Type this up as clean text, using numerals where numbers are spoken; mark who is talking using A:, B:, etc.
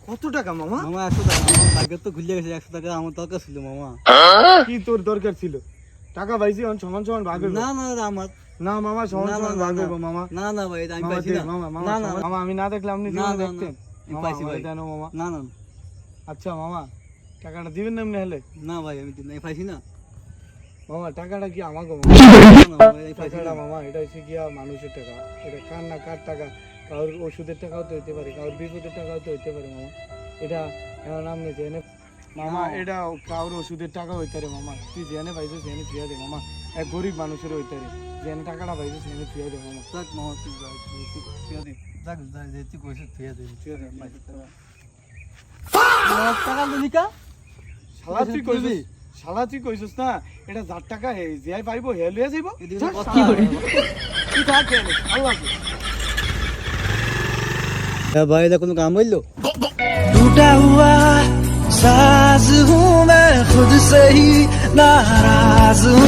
A: কত টাকা মামা?
B: মামা 100 টাকা। মামা ভাগ্য তো খুলে গেছে, 100 টাকা আমার দরকার ছিল মামা।
A: কি তোর দরকার ছিল? টাকা পাইছি এখন সমান সমান ভাগ হইবো।
B: না না আমার
A: না মামা সমান সমান ভাগ হইবো মামা।
B: না না ভাই, এটা আমি
A: মামা
B: পাইছি
A: দে,
B: না।
A: মামা মামা
B: না না
A: মামা আমি না দেখলে আপনি
B: না,
A: জীবনে
B: না,
A: দেখতেন?
B: আমি
A: মামা,
B: পাইছি
A: আমারে
B: ভাই।
A: দেন মামা।
B: না না
A: আচ্ছা মামা টাকাটা দিবেন না এমনি হলে?
B: না ভাই, আমি নাই পাইছি না।
A: মামা টাকাটা কি আমাকে
B: না, না, ভাই, আমি পাইছি
A: টাকাটা
B: না।
A: মামা এটা হচ্ছে গিয়া মানুষের টাকা, এটা কার না কার টাকা, কারোর ওষুধের টাকাও তো হইতে পারে, কারোর বিপদের টাকাও তো হইতে পারে মামা। এটা এখন আপনি জেনে মামা, এটা কারোর ওষুধের টাকা হইতে পারে মামা। তুই জেনে পাইছো জেনে ফিয়া দে মামা। এক গরিব মানুষের হইতে পারে, জেনে টাকাটা পাইছো জেনে ফিয়া দে মামা।
B: যাক মামা, তুই যা, তুই ফিরে দে। যাক যাই যে তুই কইছিস ফিরে দে।
A: ফিয়া দে পাইছো টাকা।
B: টাকা দিলি কা?
A: শালা তুই কইছিস, শালা তুই কইছিস না এটা যার টাকা হে যে পাইবো হে লইয়া যাইবো।
B: এদিকে কথা
A: কি করে তুই থাক কেন? আল্লাহ হাফেজ।
B: ভাই, এটা কোনো কাম হইলো?
C: टूटा हुआ साज हूँ मैं खुद से ही नाराज हूँ